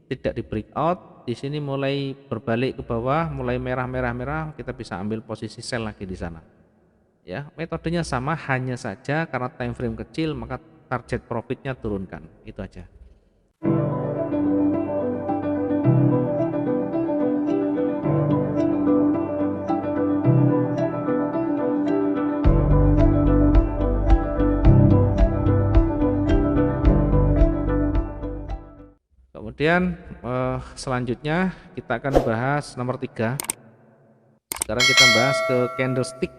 tidak di breakout, di sini mulai berbalik ke bawah, mulai merah, kita bisa ambil posisi sell lagi di sana. Ya, metodenya sama, hanya saja karena time frame kecil maka target profitnya turunkan. Itu aja. Kemudian selanjutnya kita akan bahas nomor 3. Sekarang kita bahas ke candlestick.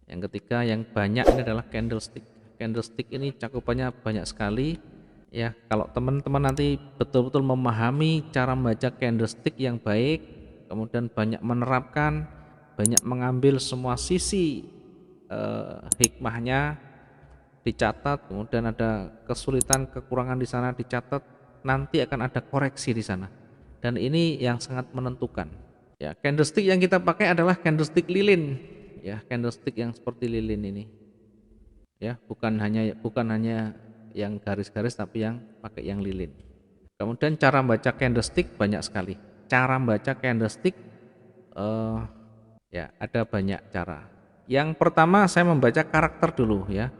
Yang ketiga yang banyak ini adalah candlestick. Candlestick ini cakupannya banyak sekali. Ya, kalau teman-teman nanti betul-betul memahami cara membaca candlestick yang baik, kemudian banyak menerapkan, banyak mengambil semua sisi hikmahnya dicatat, kemudian ada kesulitan, kekurangan di sana dicatat, nanti akan ada koreksi di sana. Dan ini yang sangat menentukan. Ya, candlestick yang kita pakai adalah candlestick lilin. Ya, candlestick yang seperti lilin ini. Ya, bukan hanya yang garis-garis tapi yang pakai yang lilin. Kemudian cara membaca candlestick banyak sekali. Cara membaca candlestick ya ada banyak cara. Yang pertama saya membaca karakter dulu ya.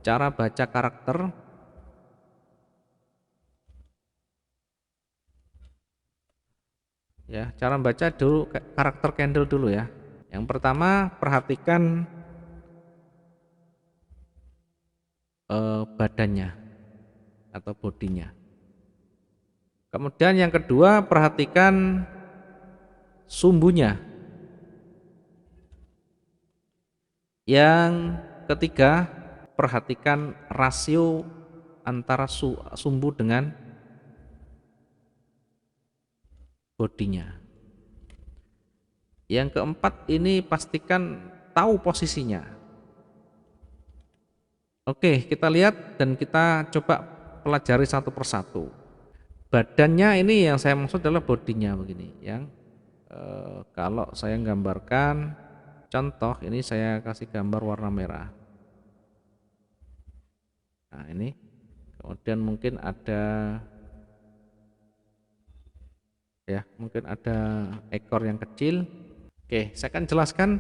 Cara baca karakter, ya, cara membaca dulu karakter candle dulu ya. Yang pertama perhatikan badannya atau bodinya. Kemudian yang kedua perhatikan sumbunya. Yang ketiga perhatikan rasio antara sumbu dengan bodinya. Yang keempat ini pastikan tahu posisinya. Oke, kita lihat dan kita coba pelajari satu persatu. Badannya ini yang saya maksud adalah bodinya begini. Yang kalau saya gambarkan contoh, ini saya kasih gambar warna merah. Nah ini, kemudian mungkin ada ya, mungkin ada ekor yang kecil. Oke, saya akan jelaskan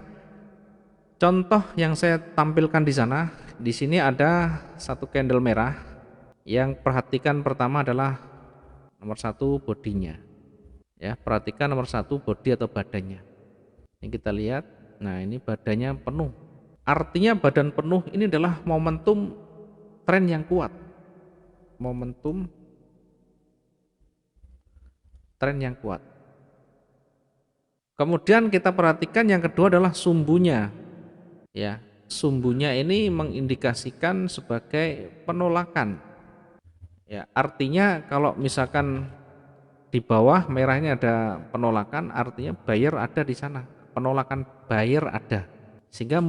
contoh yang saya tampilkan di sana. Di sini ada satu candle merah. Yang perhatikan pertama adalah nomor 1 bodinya. Ya, perhatikan nomor 1 body atau badannya. Ini kita lihat. Nah, ini badannya penuh. Artinya badan penuh ini adalah momentum tren yang kuat. Momentum tren yang kuat. Kemudian kita perhatikan yang kedua adalah sumbunya. Ya, sumbunya ini mengindikasikan sebagai penolakan. Ya, artinya kalau misalkan di bawah merah ini ada penolakan, artinya buyer ada di sana. Penolakan buyer ada. Sehingga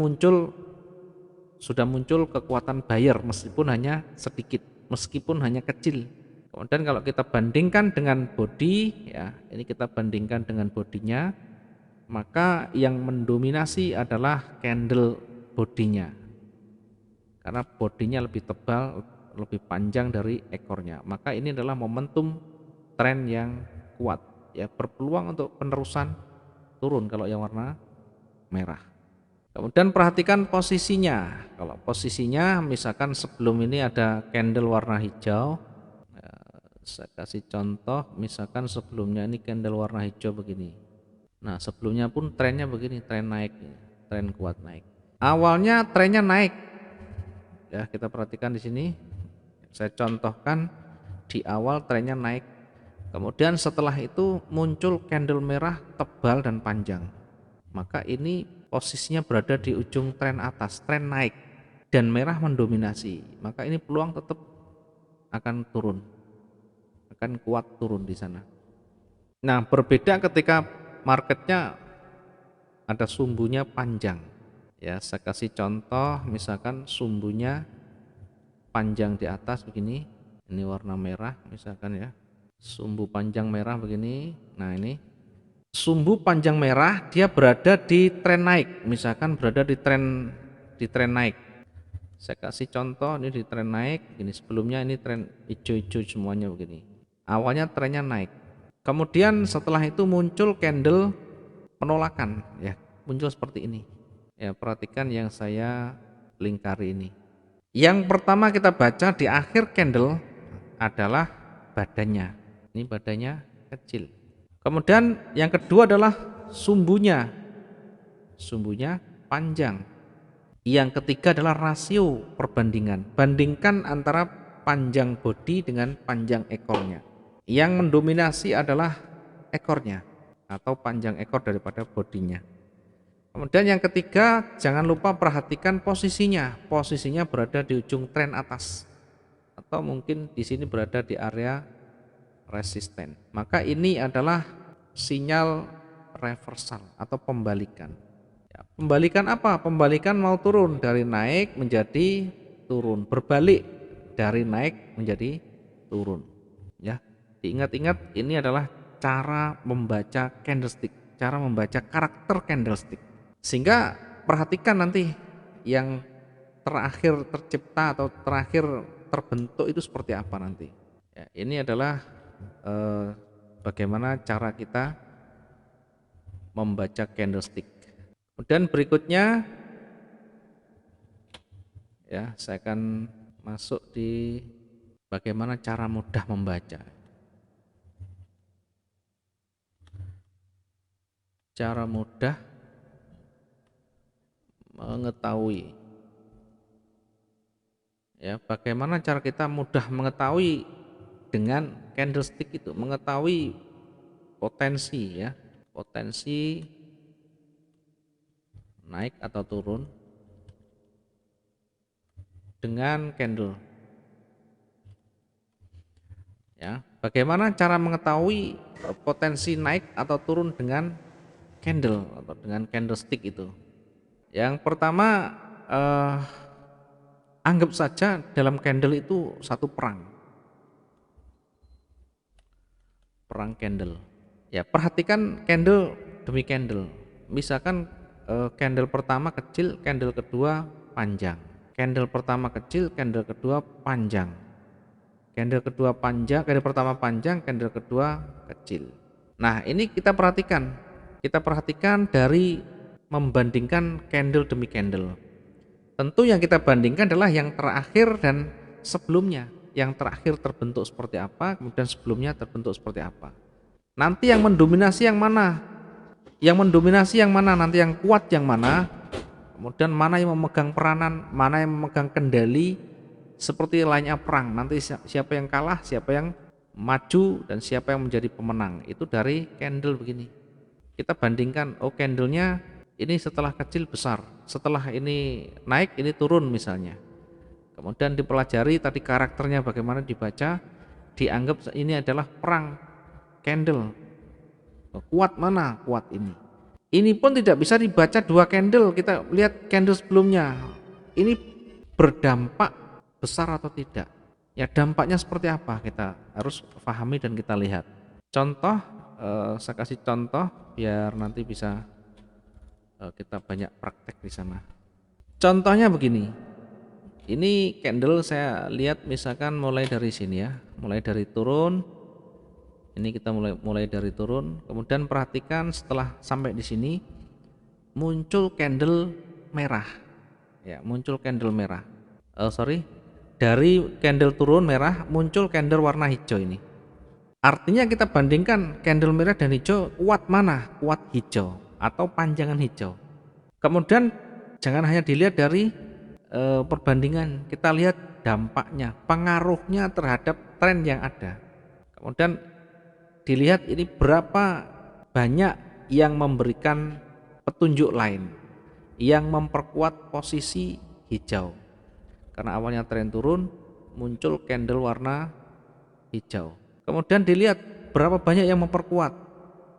sudah muncul kekuatan buyer meskipun hanya sedikit, meskipun hanya kecil. Kemudian kalau kita bandingkan dengan body, ya, ini kita bandingkan dengan bodinya, maka yang mendominasi adalah candle bodinya. Karena bodinya lebih tebal, lebih panjang dari ekornya. Maka ini adalah momentum tren yang kuat, ya, berpeluang untuk penerusan turun kalau yang warna merah. Kemudian perhatikan posisinya. Kalau posisinya misalkan sebelum ini ada candle warna hijau, saya kasih contoh, misalkan sebelumnya ini candle warna hijau begini. Nah, sebelumnya pun trennya begini, tren naik, tren kuat naik. Awalnya trennya naik. Ya, kita perhatikan di sini. Saya contohkan di awal trennya naik. Kemudian setelah itu muncul candle merah tebal dan panjang. Maka ini posisinya berada di ujung tren atas, tren naik, dan merah mendominasi. Maka ini peluang tetap akan turun, akan kuat turun di sana. Nah, berbeda ketika marketnya ada sumbunya panjang. Ya, saya kasih contoh, misalkan sumbunya panjang di atas begini, ini warna merah misalkan ya, sumbu panjang merah begini. Nah, ini sumbu panjang merah dia berada di tren naik, misalkan berada di tren naik. Saya kasih contoh, ini di tren naik, ini sebelumnya ini tren hijau-hijau semuanya begini. awalnya trennya naik. Kemudian setelah itu muncul candle penolakan, ya, muncul seperti ini. Ya, perhatikan yang saya lingkari ini. Yang pertama kita baca di akhir candle adalah badannya. Ini badannya kecil. Kemudian yang kedua adalah sumbunya. Sumbunya panjang. Yang ketiga adalah rasio perbandingan. Bandingkan antara panjang bodi dengan panjang ekornya. Yang mendominasi adalah ekornya atau panjang ekor daripada bodinya. Kemudian yang ketiga, jangan lupa perhatikan posisinya. Posisinya berada di ujung tren atas atau mungkin di sini berada di area resisten. Maka ini adalah sinyal reversal atau pembalikan. Ya, pembalikan apa? Pembalikan mau turun dari naik menjadi turun, berbalik dari naik menjadi turun. Ya, diingat-ingat ini adalah cara membaca candlestick, cara membaca karakter candlestick. Sehingga perhatikan nanti yang terakhir tercipta atau terakhir terbentuk itu seperti apa nanti. Ya, ini adalah bagaimana cara kita membaca candlestick. Kemudian berikutnya, ya, saya akan masuk di bagaimana cara mudah membaca. Cara mudah mengetahui. Ya, bagaimana cara kita mudah mengetahui dengan candlestick itu, mengetahui potensi, ya, potensi naik atau turun dengan candle. Ya, bagaimana cara mengetahui potensi naik atau turun dengan candle atau dengan candlestick itu? Yang pertama, anggap saja dalam candle itu satu perang candle. Ya, perhatikan candle demi candle. Misalkan candle pertama kecil, candle kedua panjang. Candle pertama kecil, candle kedua panjang. Candle kedua panjang, candle pertama panjang, candle kedua kecil. Nah, ini kita perhatikan. Kita perhatikan dari membandingkan candle demi candle. Tentu yang kita bandingkan adalah yang terakhir dan sebelumnya. Yang terakhir terbentuk seperti apa, kemudian sebelumnya terbentuk seperti apa. Nanti yang mendominasi yang mana? Yang mendominasi yang mana? Nanti yang kuat yang mana? Kemudian mana yang memegang peranan, mana yang memegang kendali, seperti lainnya perang. Nanti siapa yang kalah, siapa yang maju, dan siapa yang menjadi pemenang. Itu dari candle begini. Kita bandingkan, oh candlenya ini setelah kecil besar, setelah ini naik ini turun misalnya. Kemudian dipelajari tadi karakternya bagaimana dibaca, dianggap ini adalah perang candle. Kuat mana? Kuat ini. Ini pun tidak bisa dibaca dua candle. Kita lihat candle sebelumnya. Ini berdampak besar atau tidak. Ya, dampaknya seperti apa? Kita harus pahami dan kita lihat. Contoh, saya kasih contoh biar nanti bisa kita banyak praktek di sana. Contohnya begini. Ini candle saya lihat misalkan mulai dari sini, ya, mulai dari turun. Ini kita mulai dari turun. Kemudian perhatikan setelah sampai di sini muncul candle merah, ya, muncul candle merah. Dari candle turun merah muncul candle warna hijau ini. Artinya kita bandingkan candle merah dan hijau, kuat mana? Kuat hijau atau panjangan hijau. Kemudian jangan hanya dilihat dari perbandingan, kita lihat dampaknya, pengaruhnya terhadap tren yang ada. Kemudian dilihat ini berapa banyak yang memberikan petunjuk lain yang memperkuat posisi hijau. Karena awalnya tren turun, muncul candle warna hijau. Kemudian dilihat berapa banyak yang memperkuat.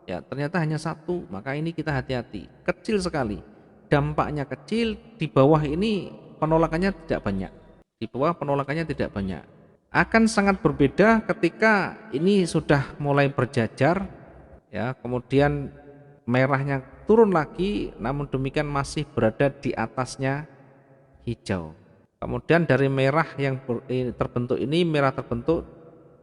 Ya, ternyata hanya satu, maka ini kita hati-hati. Kecil sekali. Dampaknya kecil, di bawah ini penolakannya tidak banyak. Di bawah penolakannya tidak banyak. Akan sangat berbeda ketika ini sudah mulai berjajar, ya, kemudian merahnya turun lagi, namun demikian masih berada di atasnya hijau. Kemudian dari merah yang terbentuk ini, merah terbentuk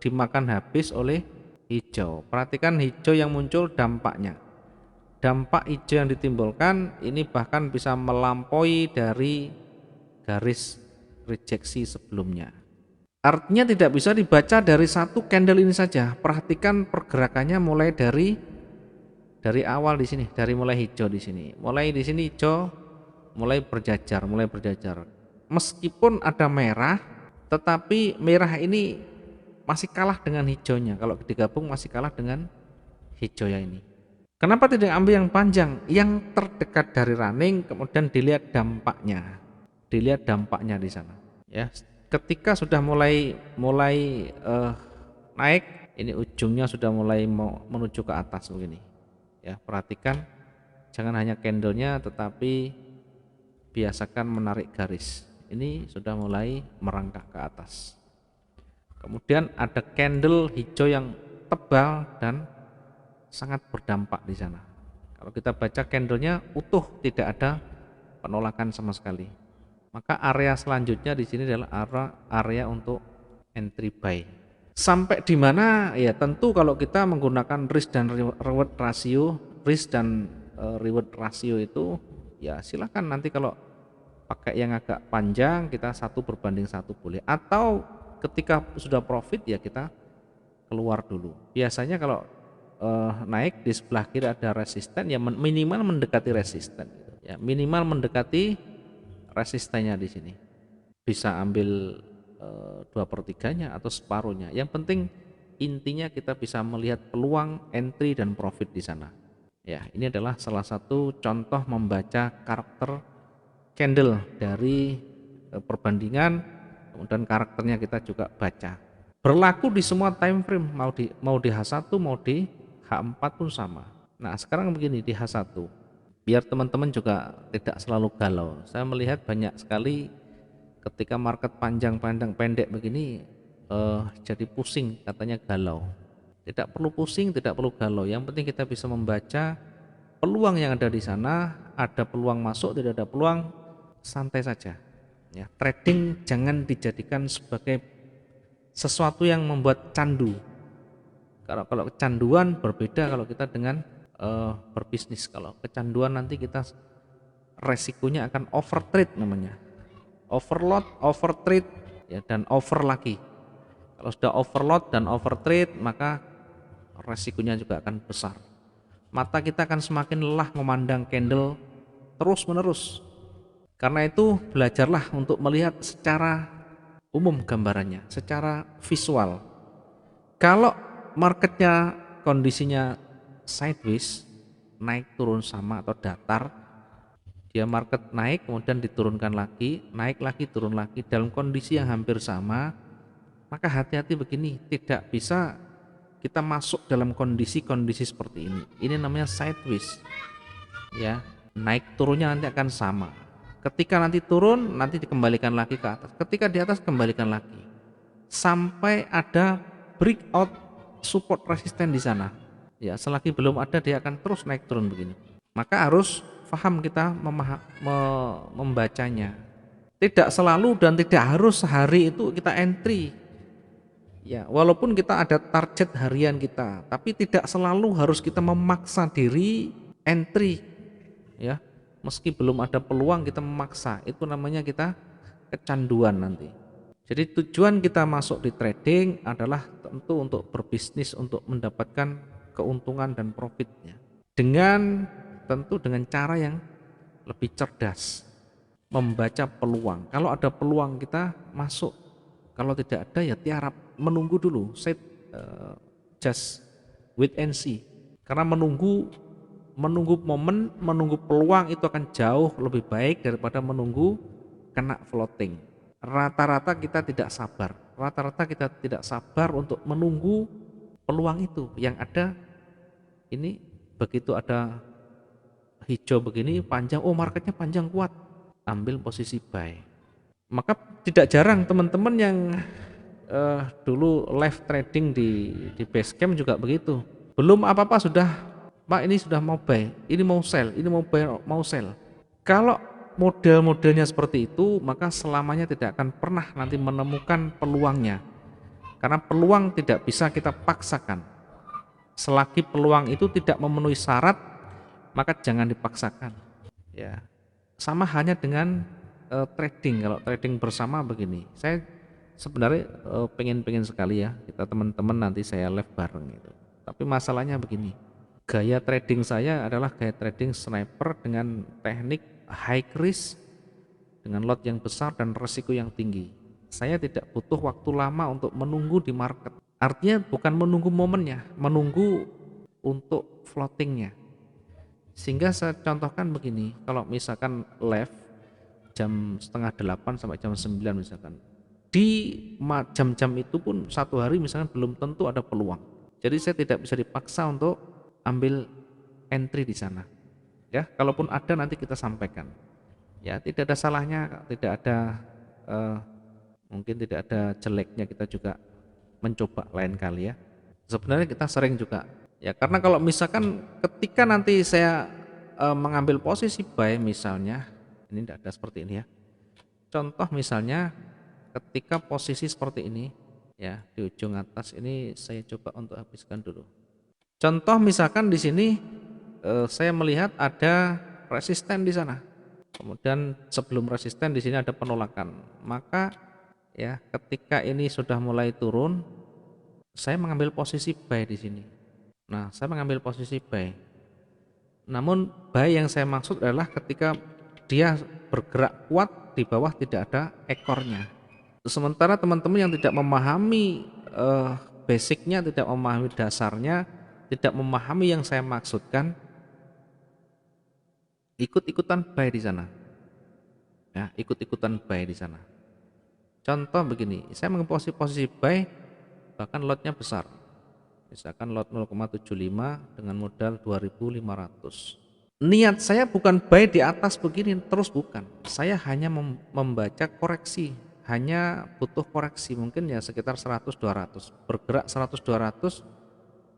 dimakan habis oleh hijau. Perhatikan hijau yang muncul dampaknya. Dampak hijau yang ditimbulkan ini bahkan bisa melampaui dari garis rejeksi sebelumnya. Artinya tidak bisa dibaca dari satu candle ini saja. Perhatikan pergerakannya mulai dari awal di sini, dari mulai hijau di sini. Mulai di sini hijau, mulai berjajar. Meskipun ada merah, tetapi merah ini masih kalah dengan hijaunya. Kalau digabung masih kalah dengan hijau yang ini. Kenapa tidak ambil yang panjang, yang terdekat dari running, kemudian dilihat dampaknya. Dilihat dampaknya di sana. Ya, ketika sudah mulai naik, ini ujungnya sudah mulai mau menuju ke atas begini. Ya, perhatikan jangan hanya candlenya, tetapi biasakan menarik garis. Ini sudah mulai merangkak ke atas. Kemudian ada candle hijau yang tebal dan sangat berdampak di sana. Kalau kita baca candlenya utuh, tidak ada penolakan sama sekali. Maka area selanjutnya di sini adalah area untuk entry buy. Sampai di mana? Ya tentu kalau kita menggunakan risk dan reward ratio, reward ratio itu ya silakan nanti kalau pakai yang agak panjang kita 1:1 boleh, atau ketika sudah profit ya kita keluar dulu. Biasanya kalau naik di sebelah kiri ada resisten, ya minimal mendekati resisten, ya minimal mendekati resistennya di sini. Bisa ambil 2/3-nya atau separuhnya. Yang penting intinya kita bisa melihat peluang entry dan profit di sana. Ya, ini adalah salah satu contoh membaca karakter candle dari perbandingan, kemudian karakternya kita juga baca. Berlaku di semua time frame, mau di H1 mau di H4 pun sama. Nah, sekarang begini di H1. Biar teman-teman juga tidak selalu galau. Saya melihat banyak sekali ketika market panjang pendek begini jadi pusing, katanya galau. Tidak perlu pusing, tidak perlu galau. Yang penting kita bisa membaca peluang yang ada di sana. Ada peluang masuk, tidak ada peluang, santai saja. Ya, trading jangan dijadikan sebagai sesuatu yang membuat candu. Kalau kecanduan berbeda kalau kita dengan berbisnis. Kalau kecanduan nanti kita resikonya akan overtrade namanya. Overload, overtrade, ya, dan over lagi. Kalau sudah overload dan overtrade maka resikonya juga akan besar. Mata kita akan semakin lelah memandang candle terus menerus. Karena itu belajarlah untuk melihat secara umum gambarannya, secara visual. Kalau marketnya kondisinya sideways, naik turun sama atau datar, dia market naik kemudian diturunkan lagi, naik lagi turun lagi dalam kondisi yang hampir sama, maka hati-hati begini, tidak bisa kita masuk dalam kondisi-kondisi seperti ini. Ini namanya sideways. Ya, naik turunnya nanti akan sama. Ketika nanti turun, nanti dikembalikan lagi ke atas. Ketika di atas, kembalikan lagi. Sampai ada breakout support resisten di sana. Ya, selagi belum ada dia akan terus naik turun begini. Maka harus paham kita membacanya. Tidak selalu dan tidak harus sehari itu kita entry. Ya, walaupun kita ada target harian kita, tapi tidak selalu harus kita memaksa diri entry. Ya, meski belum ada peluang kita memaksa, itu namanya kita kecanduan nanti. Jadi tujuan kita masuk di trading adalah tentu untuk berbisnis, untuk mendapatkan keuntungan dan profitnya. Tentu dengan cara yang lebih cerdas, membaca peluang. Kalau ada peluang kita masuk, kalau tidak ada ya tiarap, menunggu dulu, just wait and see. Karena menunggu momen, menunggu peluang itu akan jauh lebih baik daripada menunggu kena floating. Rata-rata kita tidak sabar untuk menunggu peluang itu. Yang ada ini begitu ada hijau begini panjang, oh marketnya panjang kuat, ambil posisi buy. Maka tidak jarang teman-teman yang dulu live trading di Basecamp juga begitu. Belum apa-apa sudah, Pak ini sudah mau buy, ini mau sell, ini mau buy, mau sell. Kalau model-modelnya seperti itu, maka selamanya tidak akan pernah nanti menemukan peluangnya. Karena peluang tidak bisa kita paksakan. Selagi peluang itu tidak memenuhi syarat, maka jangan dipaksakan. Ya, sama halnya dengan trading. Kalau trading bersama begini, saya sebenarnya pengen sekali ya kita teman-teman nanti saya live bareng itu. Tapi masalahnya begini, gaya trading saya adalah gaya trading sniper dengan teknik high risk, dengan lot yang besar dan resiko yang tinggi. Saya tidak butuh waktu lama untuk menunggu di market. Artinya bukan menunggu momennya, menunggu untuk floatingnya. Sehingga saya contohkan begini, kalau misalkan live jam setengah 8 sampai jam 9 misalkan, di jam-jam itu pun satu hari misalkan belum tentu ada peluang. Jadi saya tidak bisa dipaksa untuk ambil entry di sana. Ya, kalaupun ada nanti kita sampaikan. Ya, tidak ada salahnya, tidak ada mungkin tidak ada jeleknya kita juga mencoba lain kali ya. Sebenarnya kita sering juga ya, karena kalau misalkan ketika nanti saya mengambil posisi buy misalnya, ini tidak ada seperti ini ya. Contoh misalnya ketika posisi seperti ini ya, di ujung atas ini saya coba untuk habiskan dulu. Contoh misalkan di sini saya melihat ada resisten di sana. Kemudian sebelum resisten di sini ada penolakan. Maka ya ketika ini sudah mulai turun, saya mengambil posisi buy di sini. Nah, saya mengambil posisi buy. Namun buy yang saya maksud adalah ketika dia bergerak kuat di bawah tidak ada ekornya. Sementara teman-teman yang tidak memahami basicnya, tidak memahami dasarnya, tidak memahami yang saya maksudkan, ikut-ikutan buy di sana. Ya, ikut-ikutan buy di sana. Contoh begini, saya mengambil posisi buy, bahkan lotnya besar. Misalkan lot 0,75 dengan modal 2.500. Niat saya bukan buy di atas begini terus, bukan. Saya hanya membaca koreksi, hanya butuh koreksi mungkin ya sekitar 100-200. Bergerak 100-200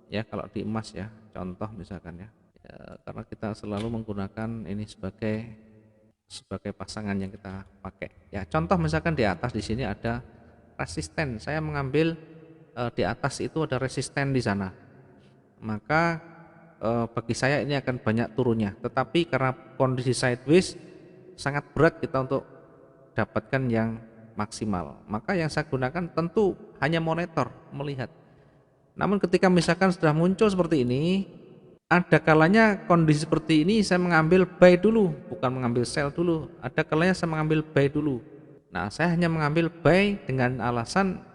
ya kalau di emas ya, contoh misalkan ya. Ya, karena kita selalu menggunakan ini sebagai pasangan yang kita pakai. Ya, contoh misalkan di atas di sini ada resisten, saya mengambil di atas itu ada resisten di sana, maka bagi saya ini akan banyak turunnya. Tetapi karena kondisi sideways sangat berat kita untuk dapatkan yang maksimal, maka yang saya gunakan tentu hanya monitor, melihat. Namun ketika misalkan sudah muncul seperti ini, ada kalanya kondisi seperti ini saya mengambil buy dulu, bukan mengambil sell dulu. Ada kalanya saya mengambil buy dulu. Nah, saya hanya mengambil buy dengan alasan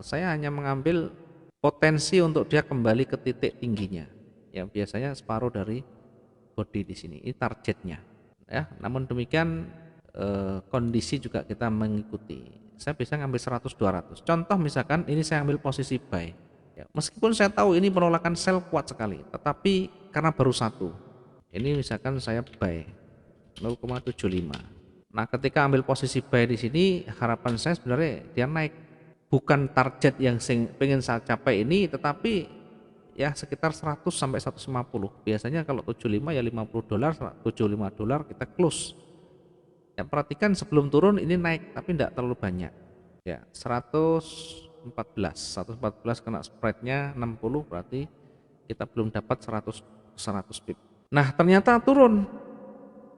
saya hanya mengambil potensi untuk dia kembali ke titik tingginya. Ya, biasanya separuh dari body di sini. Ini targetnya. Ya, namun demikian kondisi juga kita mengikuti. Saya bisa ngambil 100-200. Contoh misalkan ini saya ambil posisi buy. Ya, meskipun saya tahu ini penolakan sell kuat sekali, tetapi karena baru satu. Ini misalkan saya buy 0,75. Nah, ketika ambil posisi buy di sini, harapan saya sebenarnya dia naik. Bukan target yang pengen saya capai ini, tetapi ya sekitar 100 sampai 150. Biasanya kalau 75 ya $50, $75 kita close. Ya, perhatikan sebelum turun ini naik tapi tidak terlalu banyak. Ya, 114 kena spreadnya 60, berarti kita belum dapat 100 pip. Nah, ternyata turun.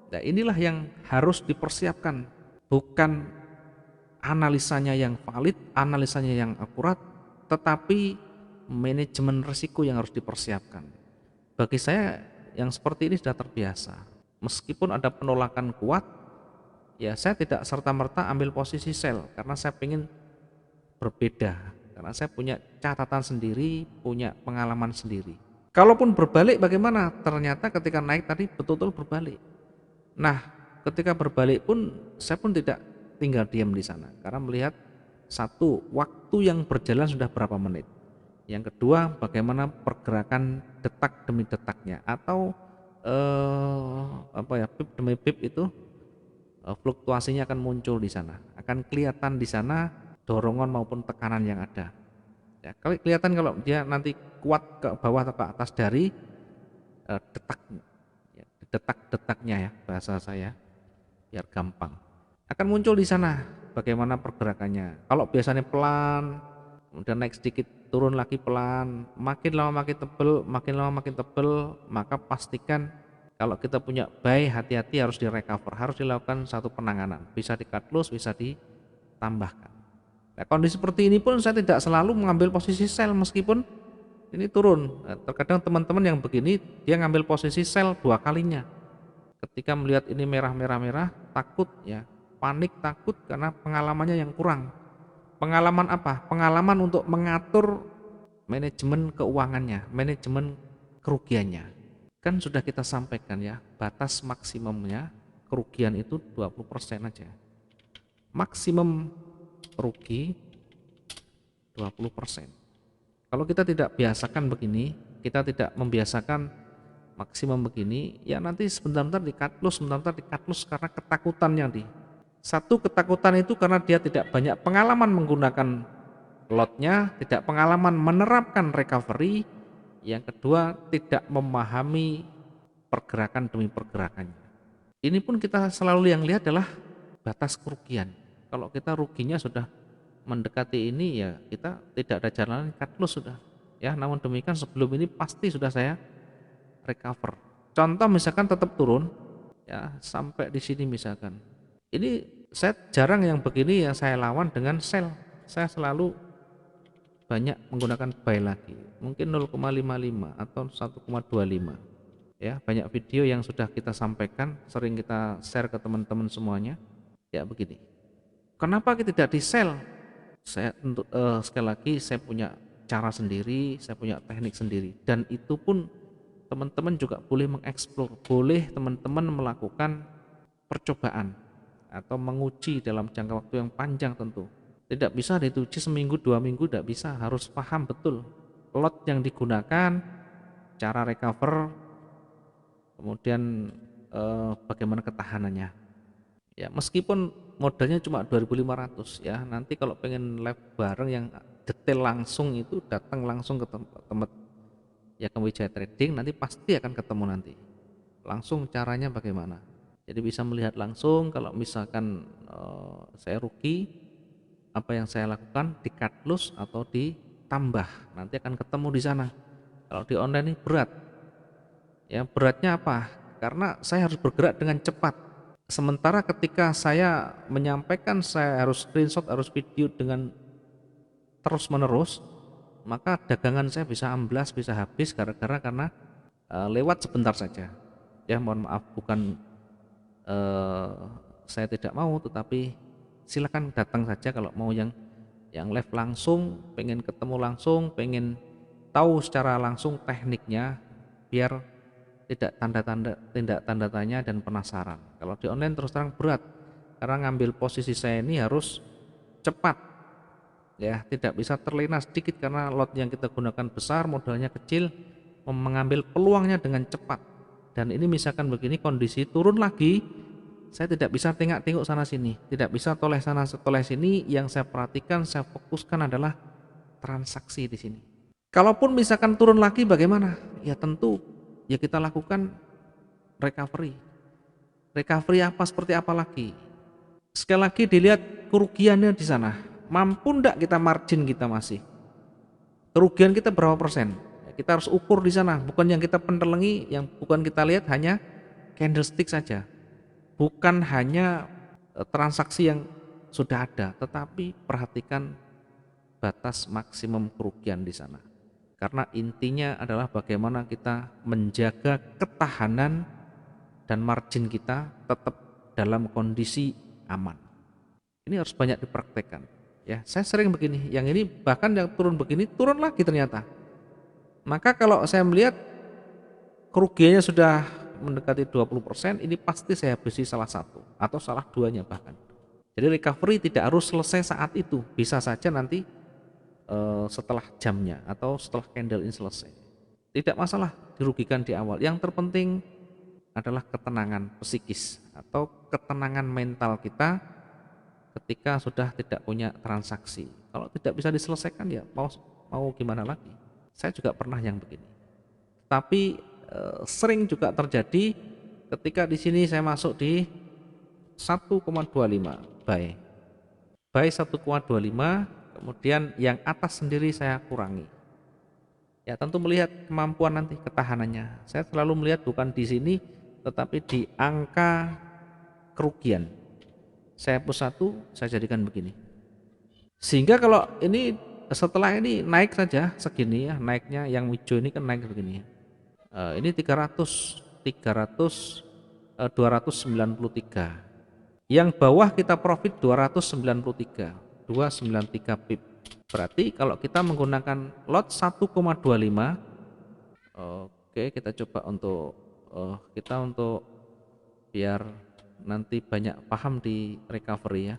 Nah, inilah yang harus dipersiapkan, bukan analisanya yang valid, analisanya yang akurat, tetapi manajemen risiko yang harus dipersiapkan. Bagi saya yang seperti ini sudah terbiasa. Meskipun ada penolakan kuat, ya saya tidak serta-merta ambil posisi sell karena saya ingin berbeda, karena saya punya catatan sendiri, punya pengalaman sendiri. Kalaupun berbalik bagaimana? Ternyata ketika naik tadi betul-betul berbalik. Nah, ketika berbalik pun saya pun tidak tinggal diam di sana karena melihat satu, waktu yang berjalan sudah berapa menit. Yang kedua, bagaimana pergerakan detak demi detaknya atau pip demi pip itu fluktuasinya akan muncul di sana. Akan kelihatan di sana dorongan maupun tekanan yang ada. Ya, kelihatan kalau dia nanti kuat ke bawah atau ke atas dari detak ya, detak-detaknya ya bahasa saya biar gampang. Akan muncul di sana bagaimana pergerakannya. Kalau biasanya pelan, kemudian naik sedikit, turun lagi pelan, makin lama makin tebel, makin lama makin tebel, maka pastikan kalau kita punya buy, hati-hati harus direcover, harus dilakukan satu penanganan, bisa di cut loss, bisa ditambahkan. Nah, kondisi seperti ini pun saya tidak selalu mengambil posisi sell meskipun ini turun. Nah, terkadang teman-teman yang begini dia ngambil posisi sell 2 kalinya. Ketika melihat ini merah-merah-merah, takut ya, panik, takut karena pengalamannya yang kurang. Pengalaman apa? Pengalaman untuk mengatur manajemen keuangannya, manajemen kerugiannya. Kan sudah kita sampaikan ya, batas maksimumnya kerugian itu 20% aja. Maksimum rugi 20%. Kalau kita tidak biasakan begini, kita tidak membiasakan maksimum begini, ya nanti sebentar-bentar di cut loss, sebentar-bentar di cut loss karena ketakutannya nih. Satu, ketakutan itu karena dia tidak banyak pengalaman menggunakan lotnya, tidak pengalaman menerapkan recovery. Yang kedua, tidak memahami pergerakan demi pergerakannya. Ini pun kita selalu yang lihat adalah batas kerugian. Kalau kita ruginya sudah mendekati ini, ya kita tidak ada jalan cut loss sudah. Ya, namun demikian sebelum ini pasti sudah saya recover. Contoh misalkan tetap turun, ya sampai di sini misalkan. Ini saya jarang yang begini yang saya lawan dengan sell. Saya selalu banyak menggunakan buy lagi. Mungkin 0,55 atau 1,25. Ya, banyak video yang sudah kita sampaikan, sering kita share ke teman-teman semuanya. Ya begini. Kenapa kita tidak di sell? Saya untuk sekali lagi saya punya cara sendiri, saya punya teknik sendiri, dan itu pun teman-teman juga boleh mengeksplor, boleh teman-teman melakukan percobaan atau menguji dalam jangka waktu yang panjang tentu. Tidak bisa diuji seminggu 2 minggu, tidak bisa, harus paham betul lot yang digunakan, cara recover, kemudian bagaimana ketahanannya. Ya, meskipun modalnya cuma 2.500 ya, nanti kalau pengen live bareng yang detail langsung itu datang langsung ke tempat ya ke Wijaya Trading, nanti pasti akan ketemu nanti. Langsung caranya bagaimana. Jadi bisa melihat langsung kalau misalkan saya rugi, apa yang saya lakukan di cut loss atau ditambah, nanti akan ketemu di sana. Kalau di online ini berat. Ya, beratnya apa? Karena saya harus bergerak dengan cepat. Sementara ketika saya menyampaikan, saya harus screenshot, harus video dengan terus menerus, maka dagangan saya bisa amblas, bisa habis karena lewat sebentar saja. Ya, mohon maaf, bukan saya tidak mau, tetapi silakan datang saja kalau mau yang live langsung, pengen ketemu langsung, pengen tahu secara langsung tekniknya, biar tidak tanda tanya dan penasaran. Kalau di online terus terang berat, karena ngambil posisi saya ini harus cepat, ya tidak bisa terlena sedikit karena lot yang kita gunakan besar, modalnya kecil, mengambil peluangnya dengan cepat. Dan ini misalkan begini kondisi turun lagi, saya tidak bisa tengok-tengok sana sini, tidak bisa toleh sana toleh sini. Yang saya perhatikan, saya fokuskan adalah transaksi di sini. Kalaupun misalkan turun lagi bagaimana? Ya tentu ya kita lakukan recovery. Recovery apa, seperti apa lagi? Sekali lagi dilihat kerugiannya di sana. Mampu enggak kita margin kita masih? Kerugian kita berapa persen? Ya, kita harus ukur di sana, bukan yang kita pentelengi, yang bukan kita lihat hanya candlestick saja. Bukan hanya transaksi yang sudah ada, tetapi perhatikan batas maksimum kerugian di sana. Karena intinya adalah bagaimana kita menjaga ketahanan dan margin kita tetap dalam kondisi aman. Ini harus banyak dipraktekkan. Ya, saya sering begini, yang ini bahkan yang turun begini turun lagi ternyata. Maka kalau saya melihat kerugiannya sudah mendekati 20%, ini pasti saya habisi salah satu atau salah duanya bahkan. Jadi recovery tidak harus selesai saat itu, bisa saja nanti setelah jamnya atau setelah candle ini selesai. Tidak masalah dirugikan di awal. Yang terpenting adalah ketenangan psikis atau ketenangan mental kita ketika sudah tidak punya transaksi. Kalau tidak bisa diselesaikan ya mau gimana lagi. Saya juga pernah yang begini. Tapi sering juga terjadi ketika di sini saya masuk di 1,25 buy 1,25, kemudian yang atas sendiri saya kurangi. Ya tentu melihat kemampuan nanti ketahanannya. Saya selalu melihat bukan di sini tetapi di angka kerugian. Saya hapus satu, saya jadikan begini. Sehingga kalau ini setelah ini naik saja segini ya, naiknya yang hijau ini kan naik begini ya. Ini 293. Yang bawah kita profit 293, 293 pip. Berarti kalau kita menggunakan lot 1,25, oke kita coba untuk biar nanti banyak paham di recovery ya.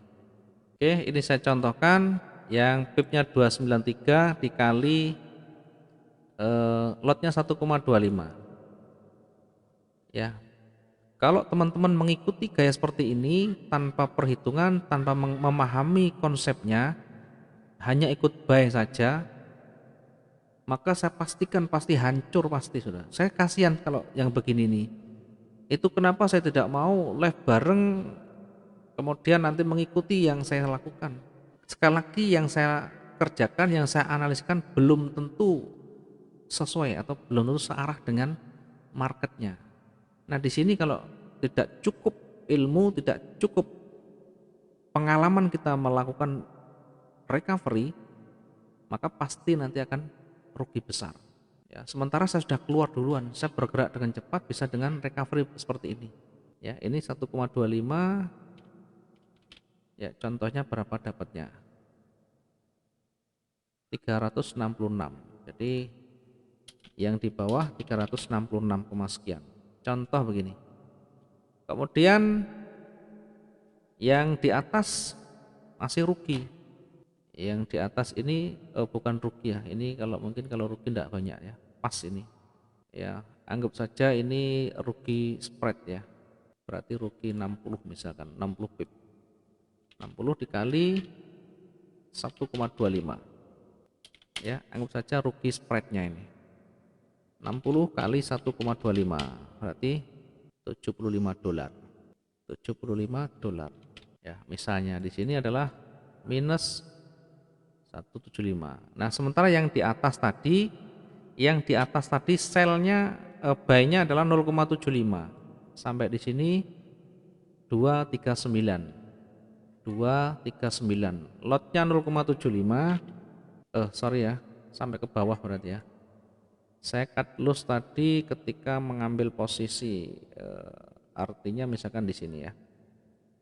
Oke, ini saya contohkan yang pipnya 293 dikali lotnya 1,25 ya. Kalau teman-teman mengikuti gaya seperti ini tanpa perhitungan, tanpa memahami konsepnya, hanya ikut buy saja, maka saya pastikan pasti hancur pasti sudah. Saya kasihan kalau yang begini nih. Itu kenapa saya tidak mau live bareng kemudian nanti mengikuti yang saya lakukan. Sekali lagi yang saya kerjakan, yang saya analiskan belum tentu sesuai atau belum tentu searah dengan marketnya. Nah di sini kalau tidak cukup ilmu, tidak cukup pengalaman kita melakukan recovery, maka pasti nanti akan rugi besar. Ya, sementara saya sudah keluar duluan, saya bergerak dengan cepat bisa dengan recovery seperti ini. Ya, ini 1,25. Ya, contohnya berapa dapatnya? 366. Jadi yang di bawah 366, sekian. Contoh begini. Kemudian yang di atas masih rugi. Yang di atas ini bukan rugi ya. Ini kalau mungkin kalau rugi tidak banyak ya. Pas ini. Ya, anggap saja ini rugi spread ya. Berarti rugi 60 misalkan, 60 pip. 60 dikali 1,25. Ya, anggap saja rugi spreadnya ini. 60 kali 1,25 berarti 75 dolar. 75 dolar. Ya, misalnya di sini adalah minus 175. Nah, sementara yang di atas tadi selnya buy-nya adalah 0,75. Sampai di sini 239. 239. Lotnya 0,75. Sorry ya, sampai ke bawah berarti ya. Saya cut loss tadi ketika mengambil posisi, artinya misalkan di sini ya.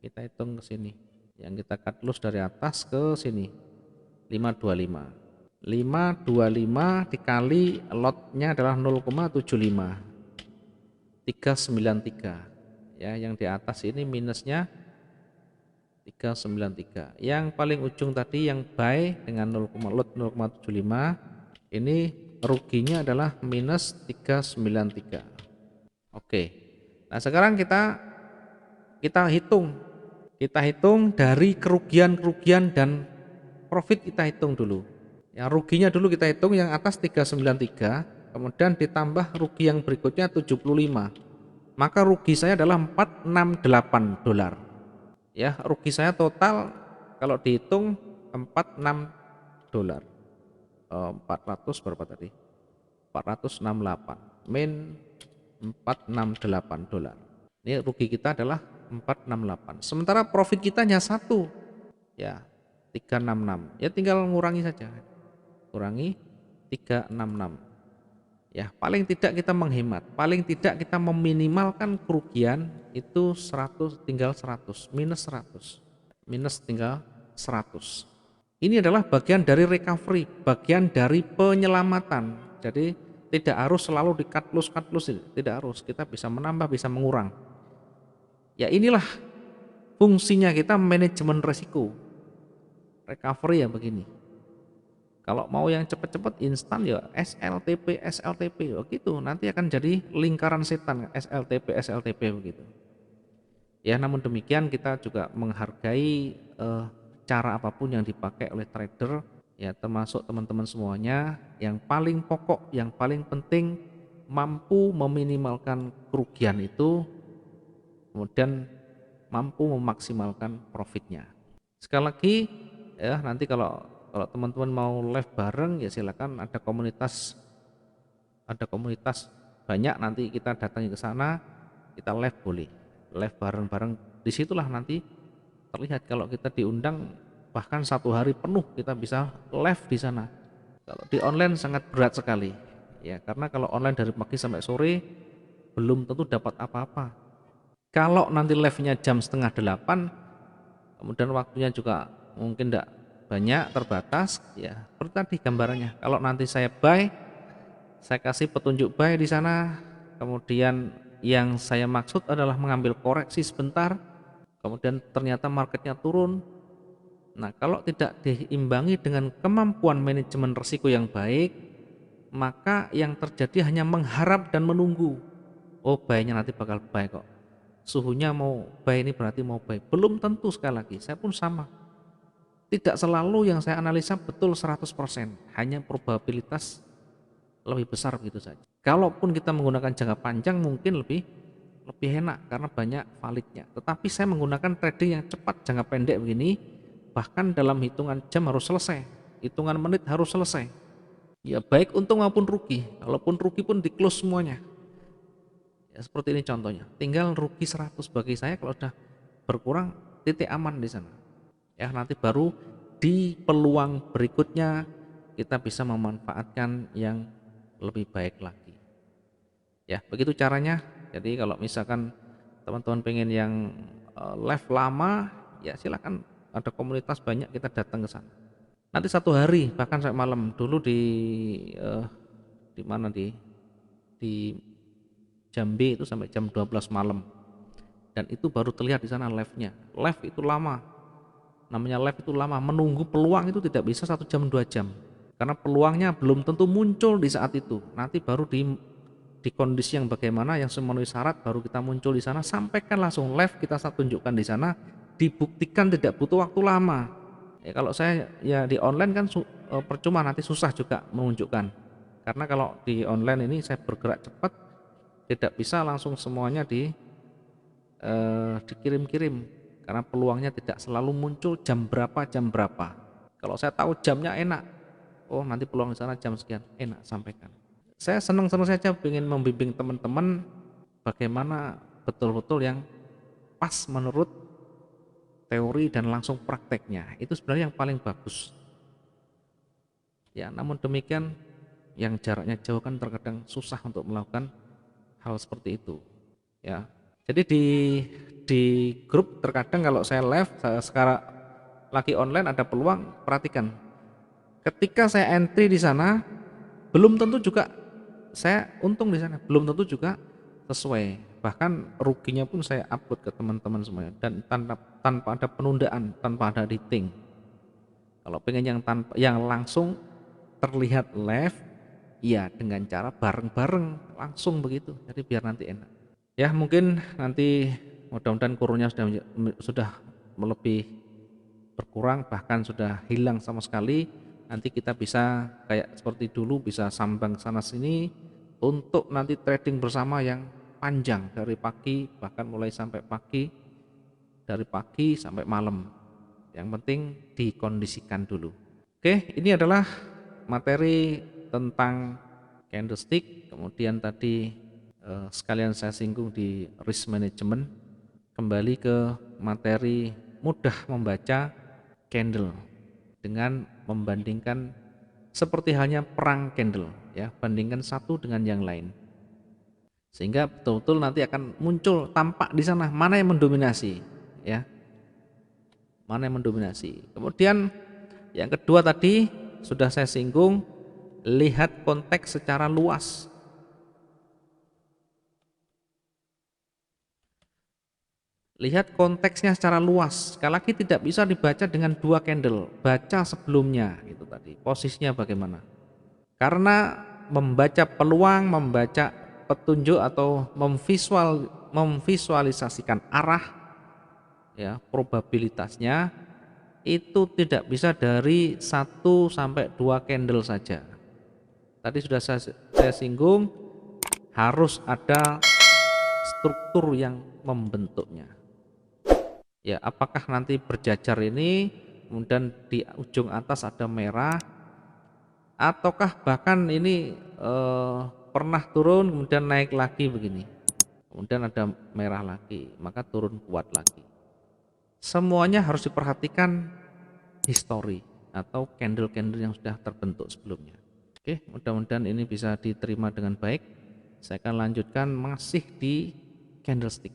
Kita hitung ke sini. Yang kita cut loss dari atas ke sini. 525. 525 dikali lotnya adalah 0,75. 393. Ya, yang di atas ini minusnya 393. Yang paling ujung tadi yang buy dengan lot 0,75 ini ruginya adalah minus 393. Oke. Nah, sekarang kita hitung dari kerugian dan profit kita hitung dulu. Yang ruginya dulu kita hitung yang atas 393, kemudian ditambah rugi yang berikutnya 75. Maka rugi saya adalah 468 dolar. Ya, rugi saya total kalau dihitung 46 dolar. 400 berapa tadi? 468 min 468 dolar. Ini rugi kita adalah 468. Sementara profit kita hanya 1. Ya, 366. Ya tinggal ngurangi saja. Kurangi 366. Ya, paling tidak kita menghemat, paling tidak kita meminimalkan kerugian itu 100, tinggal 100, minus 100. Minus tinggal 100. Ini adalah bagian dari recovery, bagian dari penyelamatan. Jadi tidak harus selalu di cut loss, tidak harus. Kita bisa menambah, bisa mengurang. Ya inilah fungsinya kita manajemen resiko. Recovery ya begini. Kalau mau yang cepat-cepat instan ya SLTP begitu. Nanti akan jadi lingkaran setan SLTP begitu. Ya namun demikian kita juga menghargai cara apapun yang dipakai oleh trader, ya termasuk teman-teman semuanya. Yang paling pokok, yang paling penting mampu meminimalkan kerugian itu, kemudian mampu memaksimalkan profitnya. Sekali lagi ya, nanti kalau Kalau teman-teman mau live bareng ya silakan, ada komunitas banyak, nanti kita datangi ke sana, kita live boleh, live bareng-bareng. Disitulah nanti terlihat kalau kita diundang, bahkan 1 hari penuh kita bisa live di sana. Kalau di online sangat berat sekali ya, karena kalau online dari pagi sampai sore belum tentu dapat apa-apa. Kalau nanti live-nya jam setengah 8, kemudian waktunya juga mungkin tidak banyak, terbatas ya, seperti tadi gambarannya. Kalau nanti saya buy, saya kasih petunjuk buy di sana, kemudian yang saya maksud adalah mengambil koreksi sebentar, kemudian ternyata marketnya turun. Nah, kalau tidak diimbangi dengan kemampuan manajemen risiko yang baik, maka yang terjadi hanya mengharap dan menunggu. Oh, buy-nya nanti bakal buy kok. Suhunya mau buy, ini berarti mau buy. Belum tentu, sekali lagi, saya pun sama. Tidak selalu yang saya analisa betul 100%, hanya probabilitas lebih besar begitu saja. Kalaupun kita menggunakan jangka panjang mungkin lebih enak karena banyak validnya. Tetapi saya menggunakan trading yang cepat, jangka pendek begini, bahkan dalam hitungan jam harus selesai, hitungan menit harus selesai. Ya baik untung maupun rugi. Kalaupun rugi pun di close semuanya. Ya seperti ini contohnya. Tinggal rugi 100 bagi saya, kalau sudah berkurang titik aman di sana. Ya nanti baru di peluang berikutnya kita bisa memanfaatkan yang lebih baik lagi. Ya begitu caranya. Jadi kalau misalkan teman-teman pengen yang live lama, ya silakan, ada komunitas banyak, kita datang ke sana. Nanti 1 hari bahkan sampai malam. Dulu di mana, di Jambi itu sampai jam 12 malam. Dan itu baru terlihat di sana live-nya. Live itu lama. Namanya live itu lama. Menunggu peluang itu tidak bisa 1 jam 2 jam. Karena peluangnya belum tentu muncul di saat itu. Nanti baru di kondisi yang bagaimana, yang memenuhi syarat, baru kita muncul di sana. Sampaikan langsung live, kita tunjukkan di sana. Dibuktikan tidak butuh waktu lama. Ya, kalau saya ya di online kan percuma, nanti susah juga menunjukkan. Karena kalau di online ini saya bergerak cepat, tidak bisa langsung semuanya dikirim-kirim, karena peluangnya tidak selalu muncul jam berapa. Kalau saya tahu jamnya enak, oh nanti peluang di sana jam sekian, enak, sampaikan. Saya senang-senang saja ingin membimbing teman-teman bagaimana betul-betul yang pas menurut teori dan langsung prakteknya. Itu sebenarnya yang paling bagus. Ya, namun demikian yang jaraknya jauh kan terkadang susah untuk melakukan hal seperti itu. Ya. Jadi di grup terkadang kalau saya live, saya sekarang lagi online ada peluang, perhatikan. Ketika saya entry di sana, belum tentu juga saya untung di sana, belum tentu juga sesuai. Bahkan ruginya pun saya upload ke teman-teman semuanya, dan tanpa ada penundaan, tanpa ada editing. Kalau pengen yang langsung terlihat live, ya dengan cara bareng-bareng langsung begitu. Jadi biar nanti enak. Ya mungkin nanti mudah-mudahan kurunnya sudah lebih berkurang, bahkan sudah hilang sama sekali. Nanti kita bisa kayak seperti dulu, bisa sambang sana sini untuk nanti trading bersama yang panjang dari pagi, bahkan mulai sampai pagi, dari pagi sampai malam. Yang penting dikondisikan dulu. Oke, ini adalah materi tentang candlestick. Kemudian tadi sekalian saya singgung di risk management. Kembali ke materi mudah membaca candle dengan membandingkan seperti halnya perang candle, ya, bandingkan satu dengan yang lain, sehingga betul-betul nanti akan muncul tampak di sana mana yang mendominasi, ya, mana yang mendominasi. Kemudian yang kedua tadi sudah saya singgung, lihat konteks secara luas. Lihat konteksnya secara luas. Sekali lagi tidak bisa dibaca dengan 2 candle. Baca sebelumnya itu tadi. Posisinya bagaimana? Karena membaca peluang, membaca petunjuk atau memvisualisasikan arah, ya, probabilitasnya itu tidak bisa dari 1 sampai 2 candle saja. Tadi sudah saya singgung, harus ada struktur yang membentuknya. Ya, apakah nanti berjajar ini kemudian di ujung atas ada merah, ataukah bahkan ini pernah turun kemudian naik lagi begini, kemudian ada merah lagi, maka turun kuat lagi. Semuanya harus diperhatikan history atau candle-candle yang sudah terbentuk sebelumnya. Oke, mudah-mudahan ini bisa diterima dengan baik. Saya akan lanjutkan masih di candlestick.